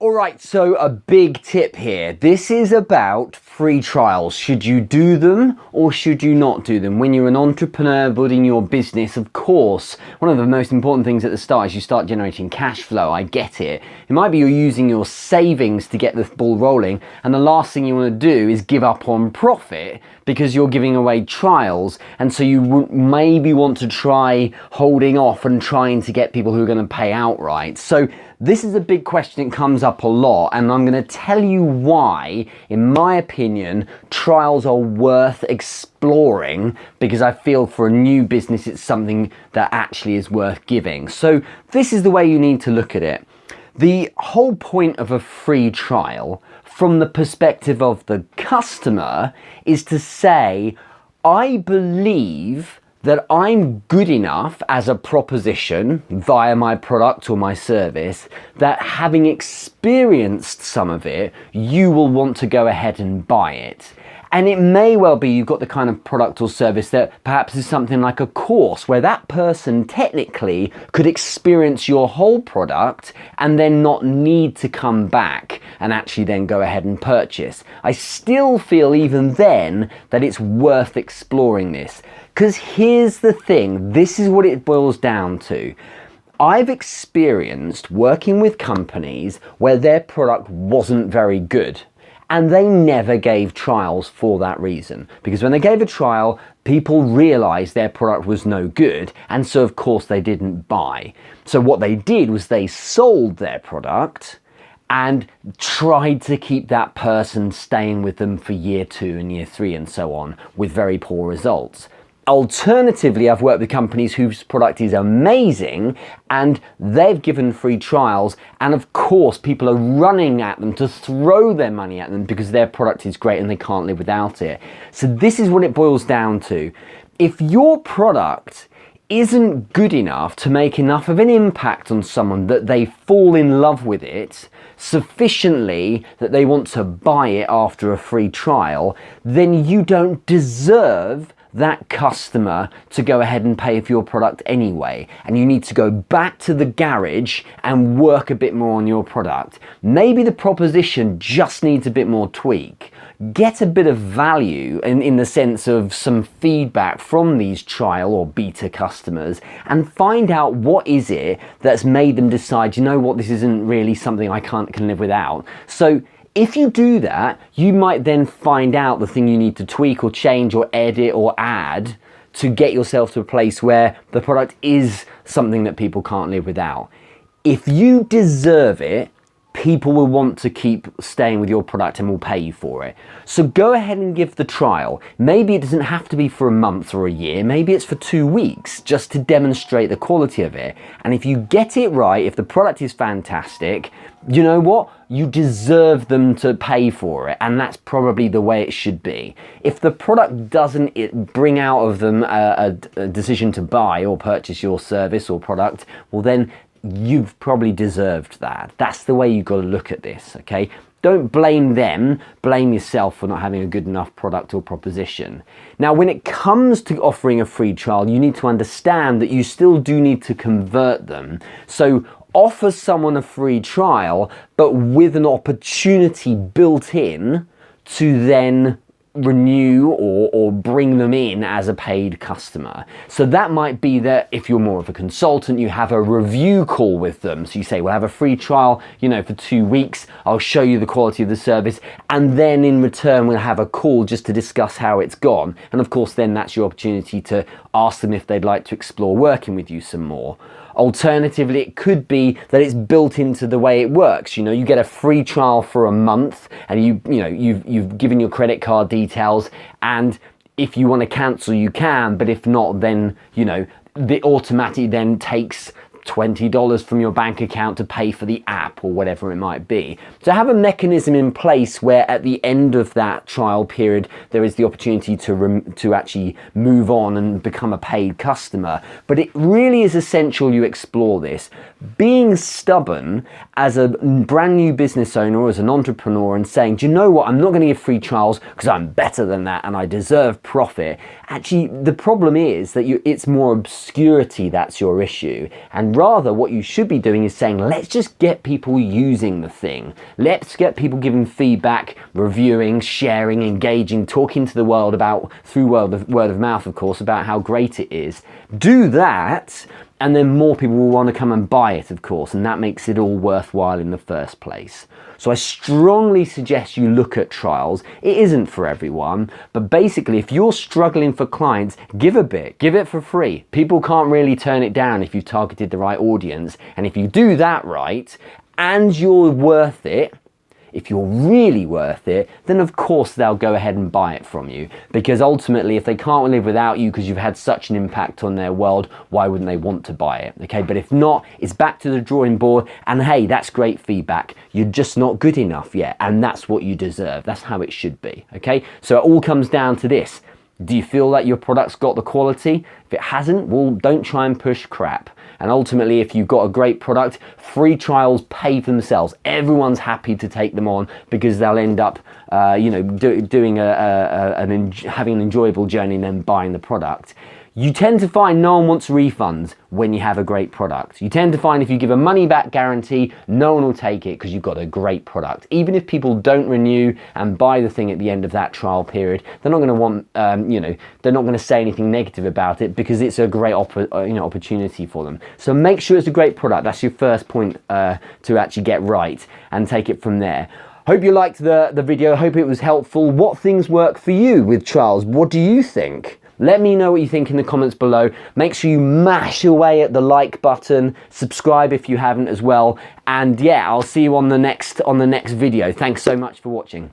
Alright, so a big tip here. This is about free trials. Should you do them or should you not do them? When you're an entrepreneur building your business, of course, one of the most important things at the start is you start generating cash flow. I get it. It might be you're using your savings to get the ball rolling, and the last thing you want to do is give up on profit because you're giving away trials, and so you maybe want to try holding off and trying to get people who are going to pay outright. So this is a big question. It comes up a lot, and I'm going to tell you why, in my opinion, trials are worth exploring, because I feel for a new business it's something that actually is worth giving. So this is the way you need to look at it. The whole point of a free trial, from the perspective of the customer, is to say, I believe that I'm good enough as a proposition via my product or my service that, having experienced some of it, you will want to go ahead and buy it. And it may well be you've got the kind of product or service that perhaps is something like a course where that person technically could experience your whole product and then not need to come back and actually then go ahead and purchase. I still feel even then that it's worth exploring this, because here's the thing, this is what it boils down to. I've experienced working with companies where their product wasn't very good, and they never gave trials for that reason, because when they gave a trial, people realized their product was no good, and so of course they didn't buy. So what they did was they sold their product and tried to keep that person staying with them for year 2 and year 3 and so on, with very poor results. Alternatively, I've worked with companies whose product is amazing and they've given free trials, and of course people are running at them to throw their money at them because their product is great and they can't live without it. So this is what it boils down to. If your product isn't good enough to make enough of an impact on someone that they fall in love with it sufficiently that they want to buy it after a free trial, then you don't deserve that customer to go ahead and pay for your product anyway, and you need to go back to the garage and work a bit more on your product. Maybe the proposition just needs a bit more tweak. Get a bit of value in the sense of some feedback from these trial or beta customers, and find out what is it that's made them decide, you know what, this isn't really something I can live without. So if you do that, you might then find out the thing you need to tweak or change or edit or add to get yourself to a place where the product is something that people can't live without. If you deserve it, people will want to keep staying with your product and will pay you for it. So go ahead and give the trial. Maybe it doesn't have to be for a month or a year. Maybe it's for 2 weeks, just to demonstrate the quality of it. And if you get it right, if the product is fantastic, you know what? You deserve them to pay for it, and that's probably the way it should be. If the product doesn't bring out of them a decision to buy or purchase your service or product, well then you've probably deserved that. That's the way you've got to look at this, okay? Don't blame them, blame yourself for not having a good enough product or proposition. Now, when it comes to offering a free trial, you need to understand that you still do need to convert them. So offer someone a free trial, but with an opportunity built in to then renew or bring them in as a paid customer. So that might be that if you're more of a consultant, you have a review call with them. So you say, we'll have a free trial, you know, for 2 weeks. I'll show you the quality of the service, and then in return we'll have a call just to discuss how it's gone. And of course then that's your opportunity to ask them if they'd like to explore working with you some more. Alternatively, it could be that it's built into the way it works. You know, you get a free trial for a month, and you've given your credit card details, and if you want to cancel you can, but if not, then you know the automatically then takes $20 from your bank account to pay for the app or whatever it might be. So have a mechanism in place where at the end of that trial period there is the opportunity to actually move on and become a paid customer. But it really is essential you explore this. Being stubborn as a brand new business owner or as an entrepreneur and saying, do you know what, I'm not going to give free trials because I'm better than that and I deserve profit. Actually, the problem is that it's more obscurity that's your issue, and rather what you should be doing is saying, let's just get people using the thing. Let's get people giving feedback, reviewing, sharing, engaging, talking to the world about, through word of mouth, of course, about how great it is. Do that, and then more people will want to come and buy it, of course, and that makes it all worthwhile in the first place. So I strongly suggest you look at trials. It isn't for everyone, but basically if you're struggling for clients, give a bit, give it for free. People can't really turn it down if you've targeted the right audience. And if you do that right, and you're worth it, if you're really worth it, then of course they'll go ahead and buy it from you. Because ultimately, if they can't live without you because you've had such an impact on their world, why wouldn't they want to buy it? Okay, but if not, it's back to the drawing board. And hey, that's great feedback. You're just not good enough yet. And that's what you deserve. That's how it should be. Okay, so it all comes down to this. Do you feel that your product's got the quality? If it hasn't, well, don't try and push crap. And ultimately, if you've got a great product, free trials pay for themselves. Everyone's happy to take them on because they'll end up, having an enjoyable journey and then buying the product. You tend to find no one wants refunds when you have a great product. You tend to find if you give a money back guarantee, no one will take it because you've got a great product. Even if people don't renew and buy the thing at the end of that trial period, they're not going to want, they're not going to say anything negative about it because it's a great opportunity for them. So make sure it's a great product. That's your first point to actually get right, and take it from there. Hope you liked the video. Hope it was helpful. What things work for you with trials? What do you think? Let me know what you think in the comments below. Make sure you mash away at the like button. Subscribe if you haven't as well. And yeah, I'll see you on the next video. Thanks so much for watching.